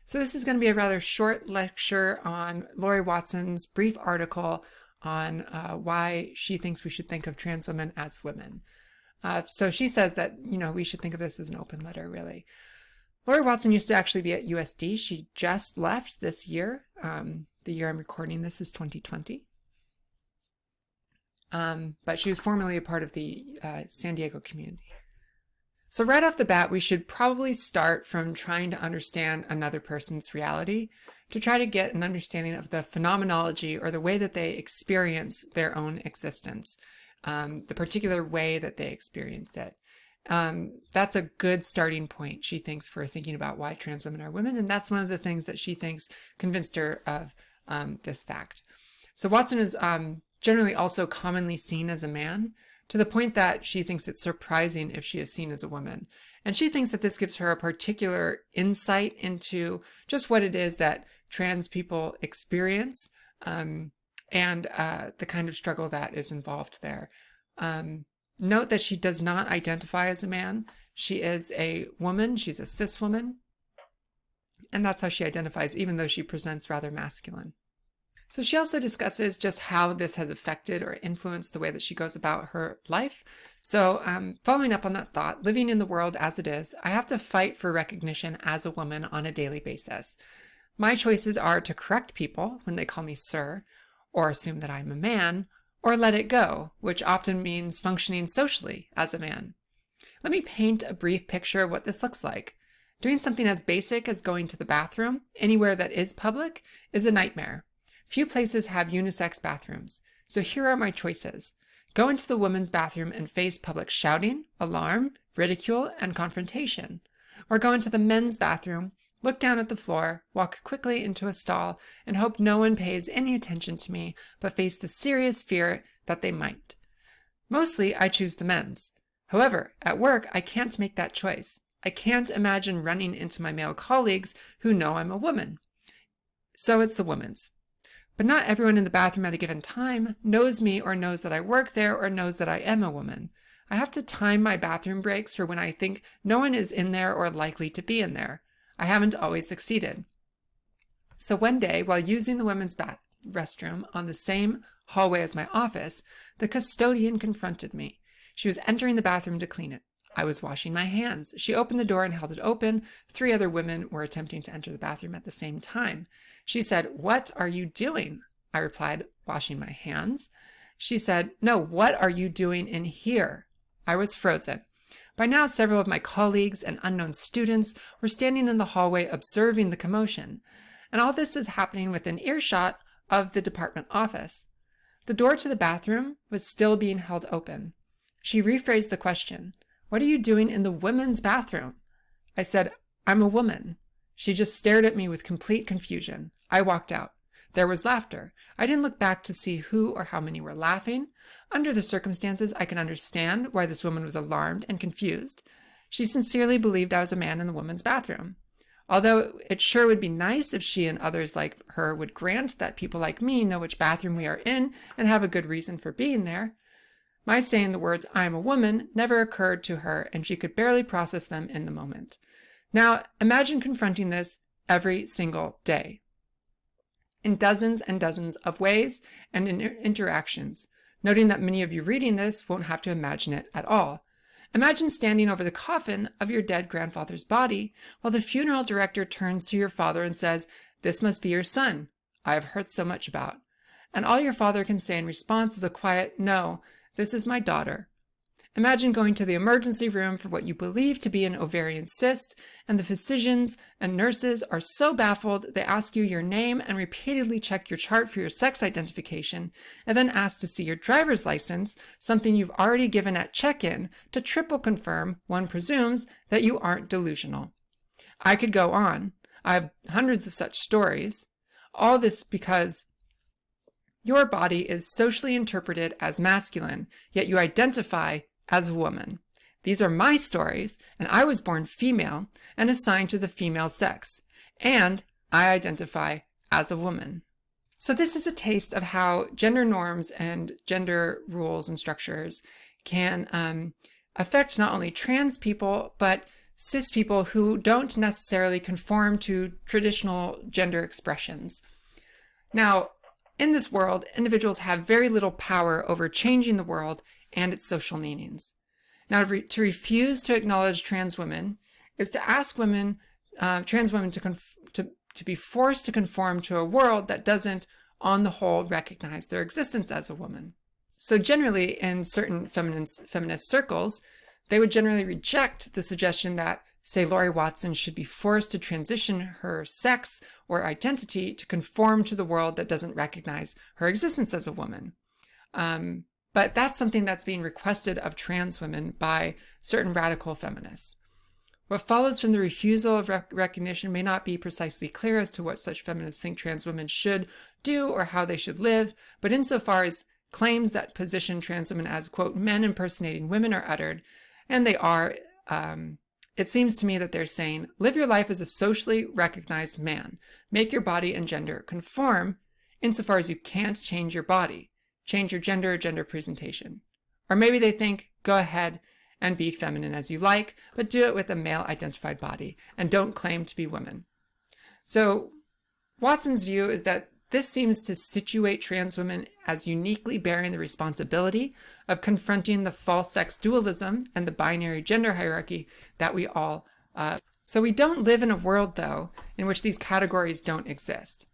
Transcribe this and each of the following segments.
So this is going to be a rather short lecture on Lori Watson's brief article on why she thinks we should think of trans women as women. So she says that, we should think of this as an open letter, really. Lori Watson used to actually be at USD. She just left this year. The year I'm recording this is 2020. But she was formerly a part of the San Diego community. So right off the bat, we should probably start from trying to understand another person's reality to try to get an understanding of the phenomenology or the way that they experience their own existence, the particular way that they experience it. That's a good starting point, she thinks, for thinking about why trans women are women. And that's one of the things that she thinks convinced her of this fact. So Watson is generally also commonly seen as a man, to the point that she thinks it's surprising if she is seen as a woman. And she thinks that this gives her a particular insight into just what it is that trans people experience and the kind of struggle that is involved there. Note that she does not identify as a man. She is a woman. She's a cis woman. And that's how she identifies, even though she presents rather masculine. So she also discusses just how this has affected or influenced the way that she goes about her life. So following up on that thought, living in the world as it is, I have to fight for recognition as a woman on a daily basis. My choices are to correct people when they call me sir, or assume that I'm a man, or let it go, which often means functioning socially as a man. Let me paint a brief picture of what this looks like. Doing something as basic as going to the bathroom, anywhere that is public, is a nightmare. Few places have unisex bathrooms, so here are my choices. Go into the women's bathroom and face public shouting, alarm, ridicule, and confrontation. Or go into the men's bathroom, look down at the floor, walk quickly into a stall, and hope no one pays any attention to me, but face the serious fear that they might. Mostly, I choose the men's. However, at work, I can't make that choice. I can't imagine running into my male colleagues who know I'm a woman. So it's the women's. But not everyone in the bathroom at a given time knows me or knows that I work there or knows that I am a woman. I have to time my bathroom breaks for when I think no one is in there or likely to be in there. I haven't always succeeded. So one day, while using the women's restroom on the same hallway as my office, the custodian confronted me. She was entering the bathroom to clean it. I was washing my hands. She opened the door and held it open. 3 other women were attempting to enter the bathroom at the same time. She said, "What are you doing?" I replied, "Washing my hands." She said, "No, what are you doing in here?" I was frozen. By now, several of my colleagues and unknown students were standing in the hallway observing the commotion, and all this was happening within earshot of the department office. The door to the bathroom was still being held open. She rephrased the question. "What are you doing in the women's bathroom?" I said, "I'm a woman." She just stared at me with complete confusion. I walked out. There was laughter. I didn't look back to see who or how many were laughing. Under the circumstances, I can understand why this woman was alarmed and confused. She sincerely believed I was a man in the women's bathroom. Although it sure would be nice if she and others like her would grant that people like me know which bathroom we are in and have a good reason for being there. My saying the words, "I am a woman," never occurred to her, and she could barely process them in the moment. Now, imagine confronting this every single day, in dozens and dozens of ways and in interactions, noting that many of you reading this won't have to imagine it at all. Imagine standing over the coffin of your dead grandfather's body while the funeral director turns to your father and says, "This must be your son I have heard so much about." And all your father can say in response is a quiet, "No, this is my daughter." Imagine going to the emergency room for what you believe to be an ovarian cyst, and the physicians and nurses are so baffled they ask you your name and repeatedly check your chart for your sex identification, and then ask to see your driver's license, something you've already given at check-in, to triple confirm, one presumes, that you aren't delusional. I could go on. I have hundreds of such stories. All this because your body is socially interpreted as masculine, yet you identify as a woman. These are my stories, and I was born female and assigned to the female sex, and I identify as a woman. So this is a taste of how gender norms and gender rules and structures can affect not only trans people, but cis people who don't necessarily conform to traditional gender expressions. Now, in this world, individuals have very little power over changing the world and its social meanings. Now, to refuse to acknowledge trans women is to ask women, trans women, to be forced to conform to a world that doesn't, on the whole, recognize their existence as a woman. So generally, in certain feminist circles, they would generally reject the suggestion that, say, Lori Watson should be forced to transition her sex or identity to conform to the world that doesn't recognize her existence as a woman. But that's something that's being requested of trans women by certain radical feminists. What follows from the refusal of recognition may not be precisely clear as to what such feminists think trans women should do or how they should live, but insofar as claims that position trans women as, quote, men impersonating women are uttered, and they are, it seems to me that they're saying, live your life as a socially recognized man. Make your body and gender conform insofar as you can't change your body. Change your gender or gender presentation. Or maybe they think, go ahead and be feminine as you like, but do it with a male-identified body, and don't claim to be women. So Watson's view is that this seems to situate trans women as uniquely bearing the responsibility of confronting the false sex dualism and the binary gender hierarchy that we all... So we don't live in a world, though, in which these categories don't exist.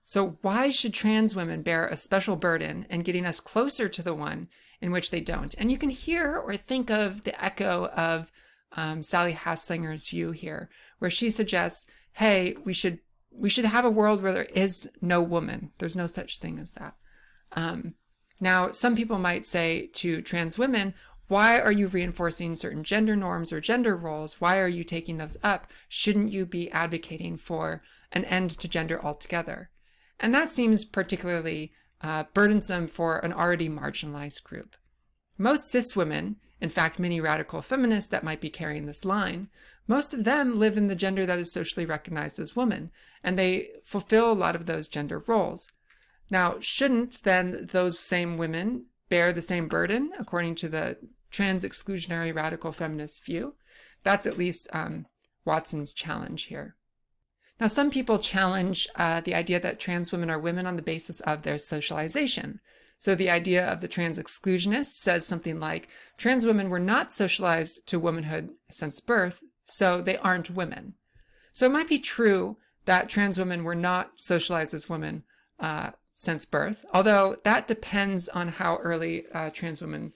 So why should trans women bear a special burden in getting us closer to the one in which they don't? And you can hear or think of the echo of Sally Haslinger's view here, where she suggests, hey, we should have a world where there is no woman. There's no such thing as that. Now, some people might say to trans women, why are you reinforcing certain gender norms or gender roles? Why are you taking those up? Shouldn't you be advocating for an end to gender altogether? And that seems particularly burdensome for an already marginalized group. Most cis women, in fact, many radical feminists that might be carrying this line, most of them live in the gender that is socially recognized as woman, and they fulfill a lot of those gender roles. Now, shouldn't then those same women bear the same burden, according to the trans exclusionary radical feminist view? That's at least Watson's challenge here. Now, some people challenge the idea that trans women are women on the basis of their socialization. So the idea of the trans exclusionist says something like, trans women were not socialized to womanhood since birth, so they aren't women. So it might be true that trans women were not socialized as women since birth, although that depends on how early trans women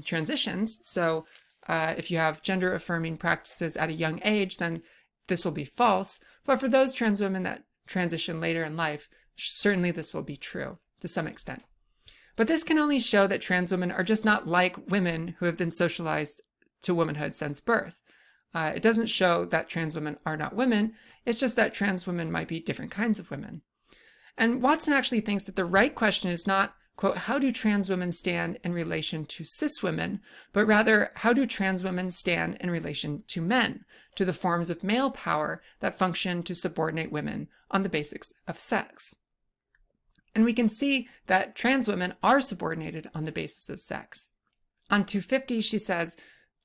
transitions. So if you have gender affirming practices at a young age, then this will be false. But for those trans women that transition later in life, certainly this will be true to some extent. But this can only show that trans women are just not like women who have been socialized to womanhood since birth. It doesn't show that trans women are not women. It's just that trans women might be different kinds of women. And Watson actually thinks that the right question is not, quote, how do trans women stand in relation to cis women, but rather, how do trans women stand in relation to men, to the forms of male power that function to subordinate women on the basis of sex? And we can see that trans women are subordinated on the basis of sex. On 250, she says,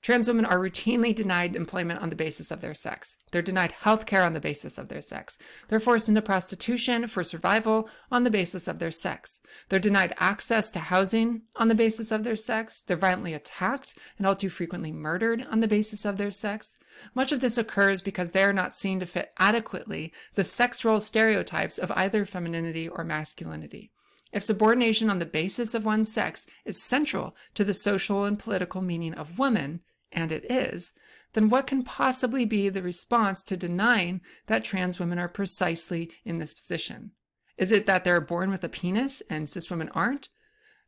trans women are routinely denied employment on the basis of their sex. They're denied health care on the basis of their sex. They're forced into prostitution for survival on the basis of their sex. They're denied access to housing on the basis of their sex. They're violently attacked and all too frequently murdered on the basis of their sex. Much of this occurs because they are not seen to fit adequately the sex role stereotypes of either femininity or masculinity. If subordination on the basis of one's sex is central to the social and political meaning of woman, and it is, then what can possibly be the response to denying that trans women are precisely in this position? Is it that they're born with a penis and cis women aren't?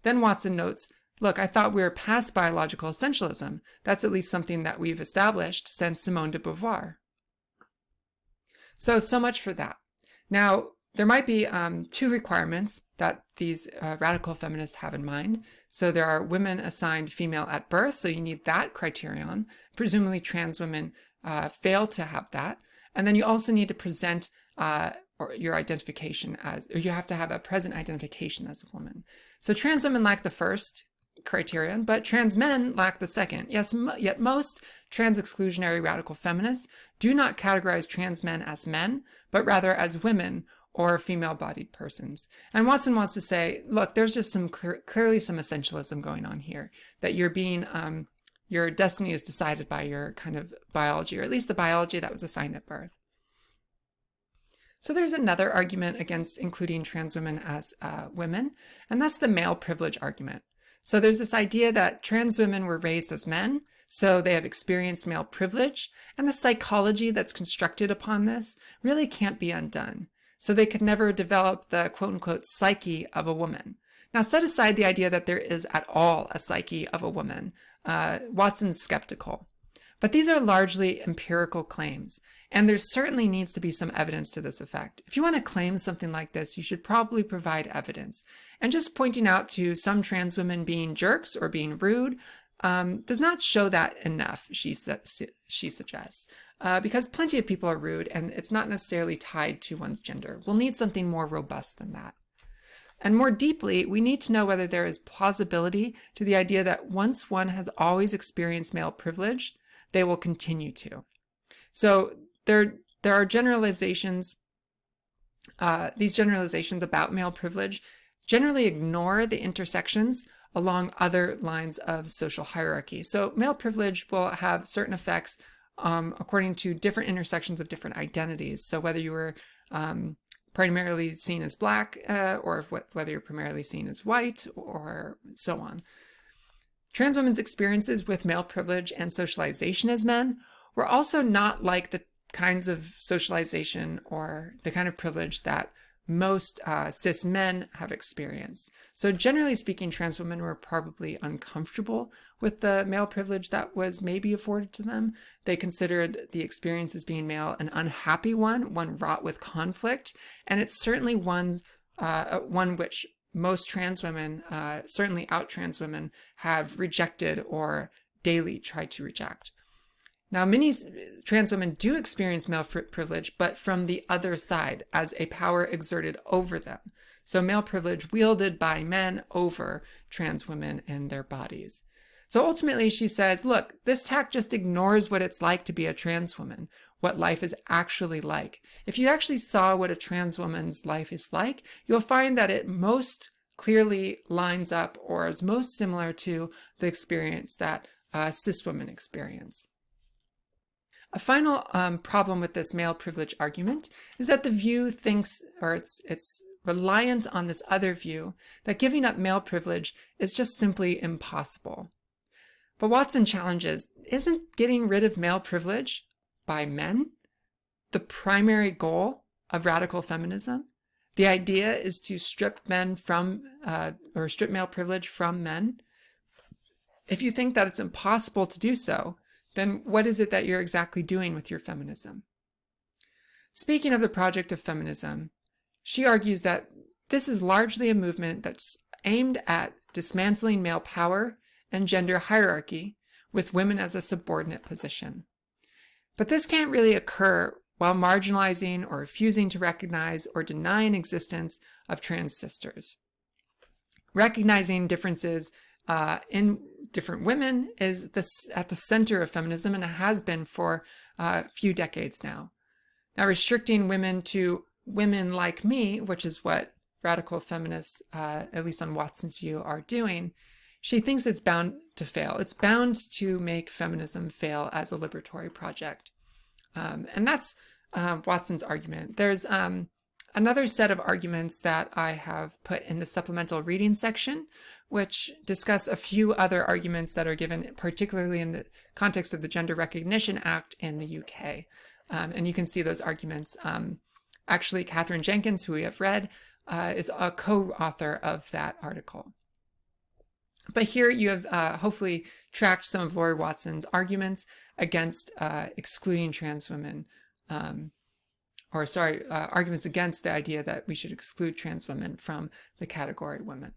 Then Watson notes, look, I thought we were past biological essentialism. That's at least something that we've established since Simone de Beauvoir. So much for that. Now, there might be two requirements that these radical feminists have in mind. So there are women assigned female at birth, so you need that criterion. Presumably trans women fail to have that. And then you also need to present or your identification as, or you have to have a present identification as a woman. So trans women lack the first criterion, but trans men lack the second. Yes, yet most trans exclusionary radical feminists do not categorize trans men as men, but rather as women or female-bodied persons. And Watson wants to say, look, there's just some clearly some essentialism going on here, that you're being, your destiny is decided by your kind of biology, or at least the biology that was assigned at birth. So there's another argument against including trans women as women, and that's the male privilege argument. So there's this idea that trans women were raised as men, so they have experienced male privilege, and the psychology that's constructed upon this really can't be undone. So they could never develop the quote-unquote psyche of a woman. Now, set aside the idea that there is at all a psyche of a woman. Watson's skeptical. But these are largely empirical claims, and there certainly needs to be some evidence to this effect. If you want to claim something like this, you should probably provide evidence. And just pointing out to some trans women being jerks or being rude does not show that enough, she suggests, because plenty of people are rude, and it's not necessarily tied to one's gender. We'll need something more robust than that. And more deeply, we need to know whether there is plausibility to the idea that once one has always experienced male privilege, they will continue to. So there are generalizations. These generalizations about male privilege generally ignore the intersections along other lines of social hierarchy. So male privilege will have certain effects according to different intersections of different identities. So whether you were primarily seen as black or whether you're primarily seen as white or so on. Trans women's experiences with male privilege and socialization as men were also not like the kinds of socialization or the kind of privilege that most cis men have experienced. So generally speaking, trans women were probably uncomfortable with the male privilege that was maybe afforded to them. They considered the experience as being male an unhappy one wrought with conflict, and it's certainly one which most trans women, certainly out trans women, have rejected or daily try to reject. Now, many trans women do experience male privilege, but from the other side, as a power exerted over them. So male privilege wielded by men over trans women and their bodies. So ultimately, she says, look, this tack just ignores what it's like to be a trans woman, what life is actually like. If you actually saw what a trans woman's life is like, you'll find that it most clearly lines up or is most similar to the experience that cis women experience. A final problem with this male privilege argument is that the view thinks, or it's reliant on this other view, that giving up male privilege is just simply impossible. But Watson challenges, isn't getting rid of male privilege by men the primary goal of radical feminism? The idea is to strip men from, or strip male privilege from men. If you think that it's impossible to do so, then what is it that you're exactly doing with your feminism? Speaking of the project of feminism, she argues that this is largely a movement that's aimed at dismantling male power and gender hierarchy with women as a subordinate position. But this can't really occur while marginalizing or refusing to recognize or denying existence of trans sisters. Recognizing differences in different women is at the center of feminism, and it has been for a few decades now. Now, restricting women to women like me, which is what radical feminists, at least on Watson's view, are doing, she thinks it's bound to fail. It's bound to make feminism fail as a liberatory project. And that's Watson's argument. There's another set of arguments that I have put in the supplemental reading section, which discuss a few other arguments that are given, particularly in the context of the Gender Recognition Act in the UK. And you can see those arguments. Actually, Catherine Jenkins, who we have read, is a co-author of that article. But here you have hopefully tracked some of Lori Watson's arguments against excluding trans women, arguments against the idea that we should exclude trans women from the category women.